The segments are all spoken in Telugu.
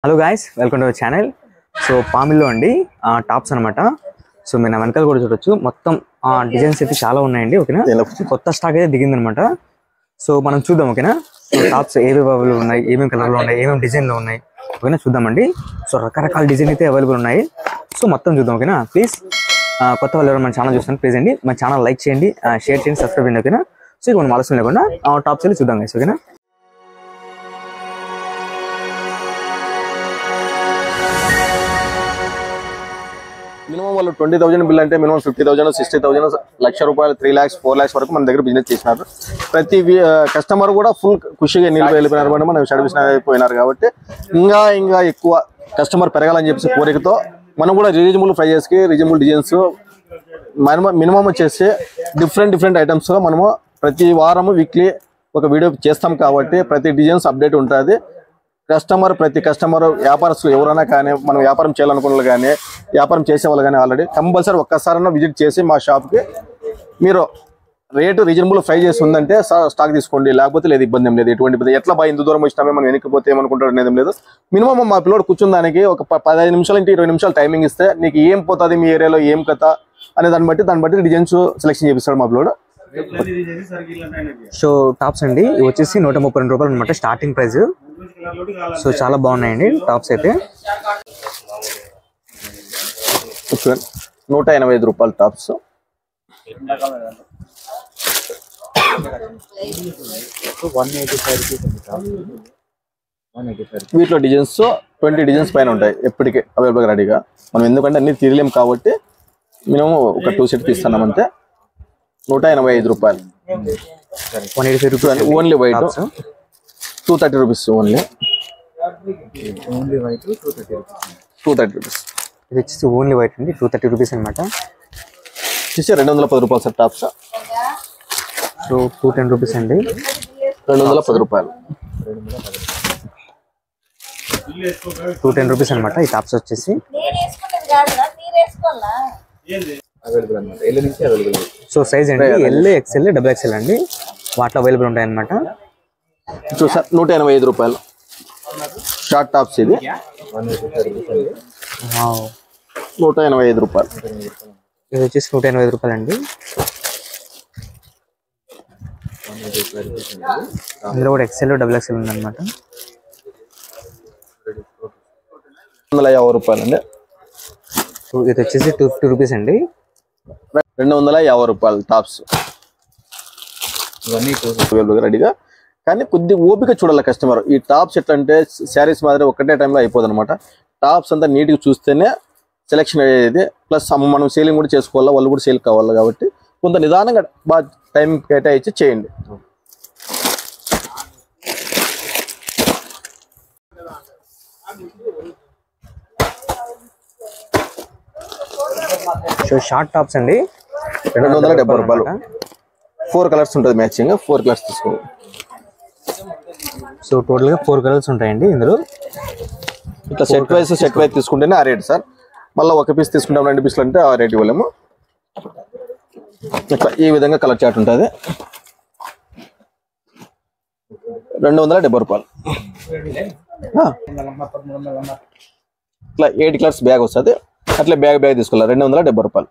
Hello guys, welcome to our channel. So పామిల్లో అండి టాప్స్ అనమాట. సో మీరు నా వెనకాల కూడా చూడొచ్చు, మొత్తం డిజైన్స్ అయితే చాలా ఉన్నాయండి. ఓకేనా, కొత్త స్టాక్ అయితే దిగిందనమాట. సో మనం చూద్దాం. ఓకేనా, సో టాప్స్ ఏవేవి అవైలబుల్ ఉన్నాయి, ఏమేమి కలర్లో ఉన్నాయి, ఏమేమి డిజైన్లో ఉన్నాయి, ఓకేనా చూద్దామండి. సో రకరకాల డిజైన్ అయితే అవైలబుల్ ఉన్నాయి. సో మొత్తం చూద్దాం. ఓకేనా, ప్లీజ్ కొత్త వాళ్ళు ఎవరైనా మన ఛానల్ చూస్తాను, ప్లీజ్ అండి మన ఛానల్ లైక్ చేయండి, షేర్ చేయండి, సబ్స్క్రైబ్ చేయండి. ఓకేనా, సో ఇక మనం ఆలస్యం లేకుండా టాప్స్ వెళ్ళి చూద్దాం గైస్. ఓకేనా, మినిమం వాళ్ళు 20,000 బిల్ అంటే మినిమం 50,000, 60,000, లక్ష రూపాయలు, 3 lakhs, 4 lakhs వరకు మన దగ్గర బిజినెస్ చేసినారు. ప్రతి కస్టమర్ కూడా ఫుల్ ఖుషిగా నిలిపి వెళ్ళిపోయినారు. మనం సర్వీస్ అయిపోయినారు కాబట్టి ఇంకా ఎక్కువ కస్టమర్ పెరగాలని చెప్పేసి కోరికతో మనం కూడా రీజనబుల్ ప్రైజెస్కి రీజనబుల్ డిజైన్స్ మినిమం వచ్చేసి డిఫరెంట్ ఐటమ్స్ మనము ప్రతి వారము వీక్లీ ఒక వీడియో చేస్తాం కాబట్టి ప్రతి డిజైన్స్ అప్డేట్ ఉంటుంది. ప్రతి కస్టమర్ వ్యాపారస్తులు ఎవరైనా కానీ మనం వ్యాపారం చేయాలనుకున్న వాళ్ళు కానీ వ్యాపారం చేసేవాళ్ళు కానీ ఆల్రెడీ కంపల్సరీ ఒక్కసారైనా విజిట్ చేసి మా షాప్కి మీరు రేటు రీజనబుల్ ప్రైస్ చేసి ఉందంటే స్టాక్ తీసుకోండి, లేకపోతే లేదు, ఇబ్బంది ఏం లేదు. ఎటువంటి ఇబ్బంది ఎట్లా ఇంత దూరం వచ్చినామే మనం వెనక్కిపోతే ఏమనుకుంటారు అనేది లేదు. మినిమం మా పిల్లడు కూర్చున్న దానికి ఒక 15 నిమిషాలు ఇంటి 20 నిమిషాలు టైమింగ్ ఇస్తే నీకు ఏం పోతుంది, మీ ఏరియాలో ఏం కథ అనే దాన్ని బట్టి డిజైన్స్ సెలెక్షన్ చేపిస్తాడు మా పిల్లడు. సో టాప్స్ అండి ఇవి వచ్చేసి 132 రూపాయలు అనమాట స్టార్టింగ్ ప్రైస్. సో చాలా బాగున్నాయండి టాప్స్ అయితే. 185 రూపాయలు టాప్స్. వీటిలో డిజైన్స్ 20 డిజైన్స్ పైన ఉంటాయి ఎప్పటికీ అవైలబుల్గా రెడీగా. మనం ఎందుకంటే అన్ని తీరలేం కాబట్టి మినిమం ఒక 2 సెట్ తీస్తున్నాం అంతే. 185 రూపాయలు. 185 rupees only white. 230 rupees only. 230 rupees. ఇది వచ్చేసి ఓన్లీ వైట్ అండి, 230 రూపీస్ అనమాట. వచ్చేసి 210 రూపాయలు సార్ టాప్స్. సో 210 రూపీస్ అండి, 210 రూపాయలు. 210 రూపీస్ అనమాట ఈ టాప్స్ వచ్చేసి. సో సైజ్ అండి ఎల్, ఎక్స్ఎల్, XXL అండి వాటిలో అవైలబుల్ ఉంటాయి అనమాట. చూసారు 185 రూపాయలు షార్ట్ టాప్స్. ఇది 185 రూపాయలు. ఇది వచ్చేసి 185 రూపాయలు అండి. అందులో కూడా XL, XXL ఉందన్నమాట. 250 రూపాయలు అండి. సో ఇది వచ్చేసి 250 రూపీస్ అండి. 250 రూపాయలు టాప్స్. రెడీగా కానీ కొద్ది ఓపిక చూడాలి కస్టమర్. ఈ టాప్స్ ఎట్లా అంటే శారీస్ మాదిరి ఒకటే టైంలో అయిపోదు అనమాట. టాప్స్ అంతా నీట్గా చూస్తేనే సెలెక్షన్ అయ్యేది. ప్లస్ మనం సేలింగ్ కూడా చేసుకోవాలా, వాళ్ళు కూడా సేల్ కావాలి కాబట్టి కొంత నిదానంగా బాగా టైం కేటాయించి చేయండి. సో షార్ట్ టాప్స్ అండి 270 రూపాయలు. 4 కలర్స్ ఉంటుంది మ్యాచింగ్. 4 కలర్స్ తీసుకోండి. సో టోటల్గా 4 కలర్స్ ఉంటాయండి ఇందులో. ఇట్లా సెట్ వైజ్ తీసుకుంటేనే ఆ రేట్ సార్. మళ్ళీ ఒక పీస్ తీసుకుంటాం 2 పీసులు అంటే ఆ రేట్ ఇవ్వలేము. ఇట్లా ఈ విధంగా కలర్ చార్ట్ ఉంటుంది. 270 రూపాయలు. ఇట్లా 8 కలర్స్ బ్యాగ్ వస్తుంది. అట్లా బ్యాగ్ తీసుకోవాలి. 270 రూపాయలు.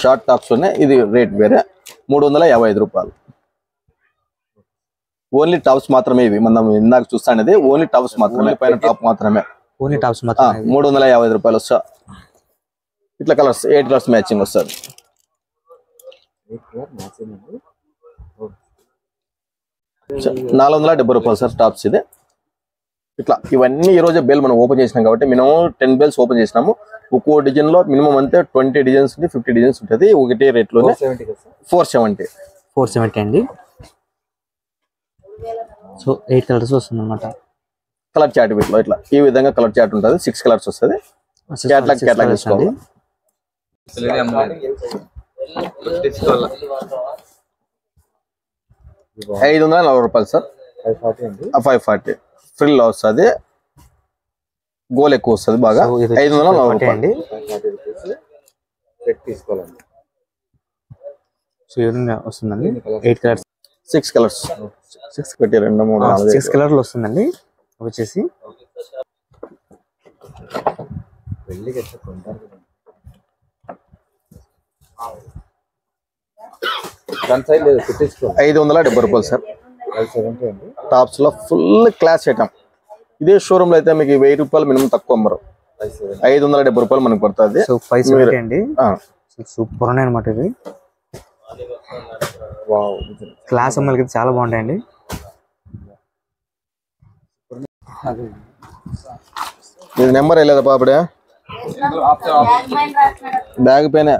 షార్ట్ టాప్స్ ఉన్నాయి. ఇది రేట్ వేరే. 355 రూపాయలు. ఓన్లీ టాప్స్ మాత్రమే ఇవి. మనం ఇందాక చూస్తానేది ఓన్లీ టాప్స్ మాత్రమే, పైన టాప్ మాత్రమే. ఓన్లీ టాప్స్ మాత్రమే. 355 రూపాయలు వస్తా. ఇట్లా కలర్స్ 8 కలర్స్ మ్యాచింగ్ వస్తుంది. 470 రూపాయలు సార్ టాప్స్. ఇది ఇట్లా ఇవన్నీ ఈ రోజే బేల్ మనం ఓపెన్ చేసినాం కాబట్టి మినిమం 10 బేల్స్ ఓపెన్ చేసినాము. ఒక్కో డిజైన్ లో మినిమం అంతే 20 డిజైన్స్ ఉంది, 50 డిజైన్స్ ఉంటుంది. ఒకటే రేట్ లోనే 470 అండి. సో 8 కలర్స్ వస్తుంది అనమాట. కలర్ చార్ట్ వీటిలో ఇట్లా ఈ విధంగా కలర్ చార్ట్ ఉంటుంది. 6 కలర్స్ వస్తుంది. క్యాట్లాగ్ తీసుకోవాలి. 540 రూపాయలు సార్. 540 ఫ్రిల్ వస్తుంది. గోల్ ఎక్కువ వస్తుంది బాగా. 540 రూపాయలు. సో ఈ విధంగా వస్తుందండి 8 కలర్స్. 6 కలర్స్ 6 పెట్టి 2 3 4 6 కలర్లు వస్తుందండి వచ్చేసి. ₹570 సార్. టాప్స్ లో ఫుల్ క్లాస్ ఐటమ్. ఇదే షోరూమ్ లో అయితే మీకు ₹1000 మినిమం తక్కువ అమ్మరు. ₹570 మనకు పడుతుంది. సో 570 అండి. సూపర్ ఉన్నాయి అనమాట ఇది. క్లాస్ అమ్మలకి చాలా బాగుంటాయండి. ఇది నెంబర్ వేయలేదా పాపడే? బ్యాగ్ పైన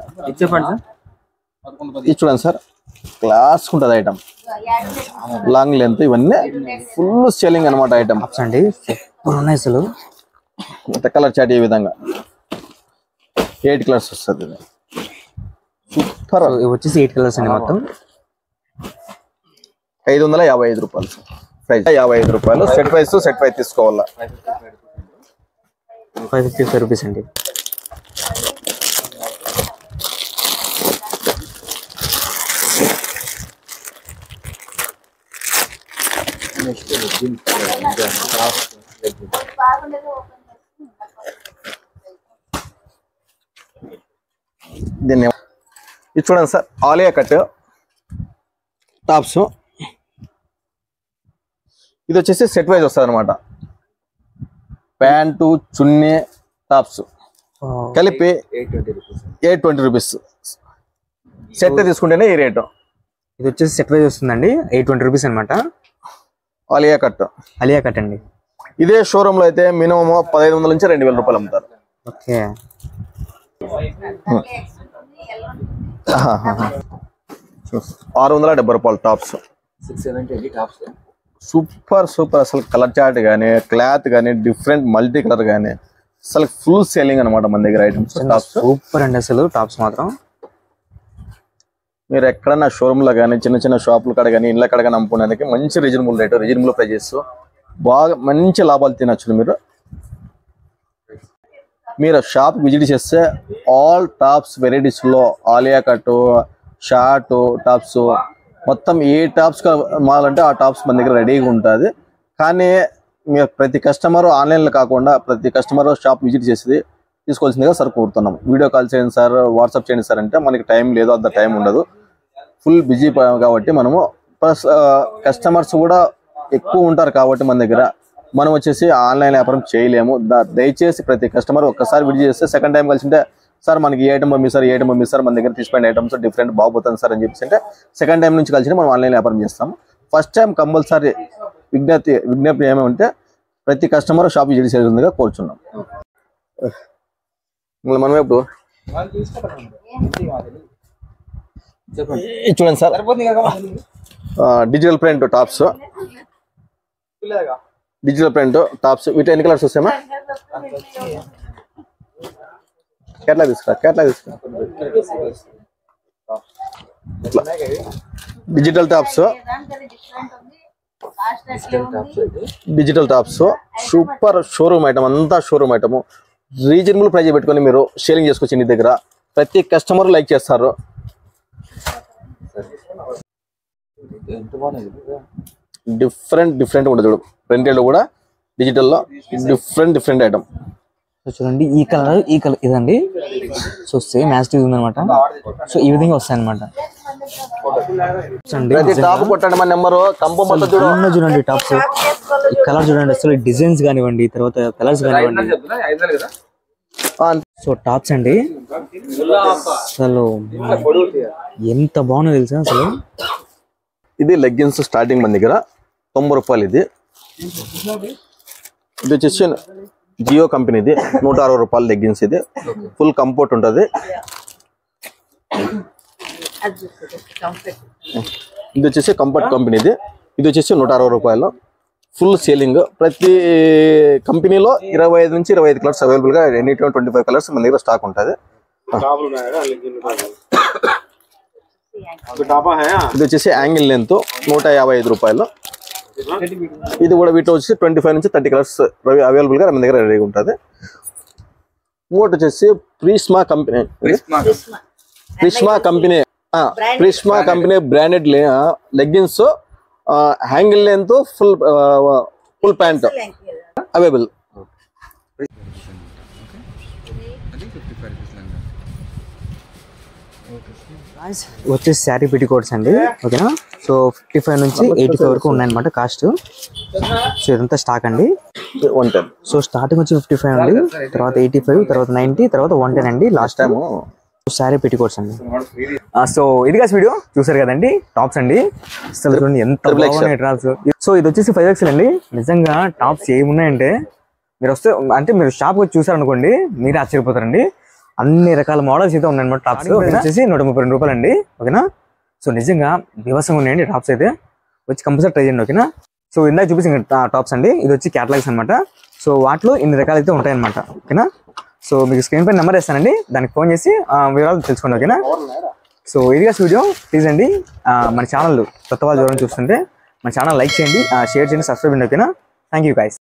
చెప్పండి సార్. ఇది చూడండి సార్, క్లాస్ ఉంటుంది ఐటమ్. లాంగ్ లెంత్ ఇవన్నీ ఫుల్ సెల్లింగ్ అనమాట ఐటమ్ అండి. సూపర్ ఉన్నాయి అసలు. కలర్ చాట్ ఈ విధంగా 8 కలర్స్ వస్తుంది. సూపర్. వచ్చేసి 8 కలర్స్ అండి మొత్తం. ₹555 price. ₹55 set price. Set price తీసుకోవాలా. ₹555 అండి. దీన్ని ఇది చూడండి సార్, ఆలియా కట్ టాప్స్. ఇది వచ్చేసి సెట్ వైజ్ వస్తుంది అనమాట. ప్యాంటు చున్నీ టాప్స్ కలిపి ₹820. సెట్ తీసుకుంటేనే ఈ రేటు. ఇది వచ్చేసి సెట్ వైజ్ వస్తుందండి. ₹820 అనమాట. ఆలియా కట్. అలియా కట్ అండి. ఇదే షోరూమ్ లో అయితే మినిమం ₹1500 నుంచి ₹2000 అమ్ముతారు. ఓకే. ₹670 టాప్స్. Super super. అసలు కలర్ చార్ట్ కానీ క్లాత్ కానీ డిఫరెంట్ మల్టీ కలర్ కానీ అసలు ఫుల్ సేలింగ్ అనమాట మన దగ్గర ఐటమ్స్. సూపర్ అండి అసలు టాప్స్ మాత్రం. మీరు ఎక్కడన్నా షోరూమ్ లో కానీ చిన్న చిన్న షాపుల కాడ కానీ ఇళ్ళ కాడ కానీ అమ్ముకోవడానికి మంచి రీజనబుల్ రేట్, రీజనబుల్ ప్రైజెస్, బాగా మంచి లాభాలు తినచ్చు. మీరు షాప్ విజిట్ చేస్తే ఆల్ టాప్స్ వెరైటీస్ లో ఆలియా కట్, షార్ట్ టాప్స్ మొత్తం ఏ టాప్స్ కావాలంటే ఆ టాప్స్ మన దగ్గర రెడీగా ఉంటుంది. కానీ మీరు ప్రతి కస్టమర్ ఆన్లైన్లో కాకుండా ప్రతి కస్టమర్ షాప్ విజిట్ చేసి తీసుకోవాల్సిందిగా సార్ కోరుతున్నాం. వీడియో కాల్ చేయండి సార్, వాట్సాప్ చేయండి సార్ అంటే మనకి టైం లేదు, అంత టైం ఉండదు, ఫుల్ బిజీ కాబట్టి మనము. ప్లస్ కస్టమర్స్ కూడా ఎక్కువ ఉంటారు కాబట్టి మన దగ్గర మనం వచ్చేసి ఆన్లైన్ వ్యాపారం చేయలేము. దయచేసి ప్రతి కస్టమర్ ఒక్కసారి విజిట్ చేస్తే సెకండ్ టైం కలిసి ఉంటే సార్ మనకి ఏ ఐటమ్ పంపిస్తారు, ఏ ఐటమ్ పంపిస్తారు, మన దగ్గర తీసుకునే ఐటమ్స్ డిఫరెంట్ బాగుపోతుంది సార్ అని చెప్పేసి అంటే సెకండ్ టైం నుంచి కలిసి మనం ఆన్లైన్ వ్యాపారం చేస్తాము. ఫస్ట్ టైం కంపల్సరీ విజ్ఞప్తి ఏమంటే ప్రతి కస్టమర్ షాప్ విజిట్ చేయాల్సిందిగా కోరుచున్నాం. మనం ఎప్పుడు చూడండి sir, digital print tops. Digital print tops వీటి ఎన్ని కలర్స్ వస్తాయమ్మా? కేట్లా తీసుకురా digital tops. Digital tops super showroom item, అంతా షోరూమ్ ఐటమ్. రీజనబుల్ ప్రైజ్ పెట్టుకొని మీరు షేరింగ్ చేసుకోవచ్చు. ఇంటి దగ్గర ప్రతి కస్టమర్ లైక్ చేస్తారు. డిఫరెంట్ ఉంటుంది చూడు, ప్రింటెడ్ కూడా డిజిటల్లో డిఫరెంట్ ఐటమ్. చూడండి ఈ కలర్ ఇదండి. సో సేమ్ యాస్టివ్ ఉందన్నమాట. సో ఈ విధంగా వస్తాయి అనమాట. చూడండి టాప్స్ కలర్ చూడండి, అసలు డిజైన్స్ కానివ్వండి, తర్వాత కలర్స్ కానివ్వండి. సో టాప్స్ అండి అసలు ఎంత బాగున్నాయి తెలుసా అసలు. ఇది లెగ్గిన్స్ స్టార్టింగ్ మన దగ్గర ₹90. ఇది వచ్చేసి జియో కంపెనీది ₹160 లెగ్గిన్స్. ఇది ఫుల్ కంఫర్ట్ ఉంటుంది. ఇది వచ్చేసి కంఫర్ట్ కంపెనీది. ఇది వచ్చేసి ₹160 ఫుల్ సేలింగ్. ప్రతి కంపెనీలో 25 నుంచి 25 కలర్స్ అవైలబుల్ గా, ఎనీ 25 కలర్స్ మన దగ్గర స్టాక్ ఉంటుంది. ఇది వచ్చేసి యాంగిల్ లెంత్ ₹155. ఇది కూడా వీటిలో వచ్చేసి 25 నుంచి 30 కలర్స్ అవైలబుల్ గా మన దగ్గర రెడీగా ఉంటుంది. ఇంకోటి వచ్చేసి Prisma company branded leggings ankle length full pant available. వచ్చేసి శారీ పెటికోట్స్ అండి, ఓకేనా. సో 55 నుంచి 85 వరకు ఉన్నాయన్నమాట కాస్ట్. సో ఇదంతా స్టాక్ అండి. 110. సో స్టార్టింగ్ వచ్చి 55 అండి, తర్వాత 85, తర్వాత 90, తర్వాత 110 అండి లాస్ట్ టైం శారీ పెటికోట్స్ అండి. సో ఇది కాదు వీడియో చూసారు కదండి, టాప్స్ అండి. అసలు చూడండి ఎంత బాగున్నాయి టాప్స్. సో ఇది వచ్చేసి 5XL అండి. నిజంగా టాప్స్ ఏమున్నాయంటే మీరు వస్తే అంటే మీరు షాప్ వచ్చి చూసారనుకోండి మీరే ఆశ్చర్యపోతారండి. అన్ని రకాల మోడల్స్ అయితే ఉన్నాయన్నమాట టాప్స్. వచ్చేసి 132 రూపాయలు అండి, ఓకేనా. సో నిజంగా బీభత్సంగా ఉన్నాయండి టాప్స్ అయితే, వచ్చి కంపల్సరీ ట్రై చేయండి, ఓకేనా. సో ఇందాక చూపించిన టాప్స్ అండి, ఇది వచ్చి క్యాటలాగ్స్ అనమాట. సో వాటిలో ఇన్ని రకాలు అయితే ఉంటాయన్నమాట, ఓకేనా. సో మీకు స్క్రీన్ పైన నెంబర్ ఇస్తానండి, దానికి ఫోన్ చేసి వివరాలు తెలుసుకోండి, ఓకేనా. సో ఇదిగా వీడియో ప్లీజ్ అండి, మన ఛానల్ కొత్త వాళ్ళు చూస్తుంటే మన ఛానల్ లైక్ చేయండి, షేర్ చేయండి, సబ్స్క్రైబ్ చేయండి, ఓకేనా. Thank you guys.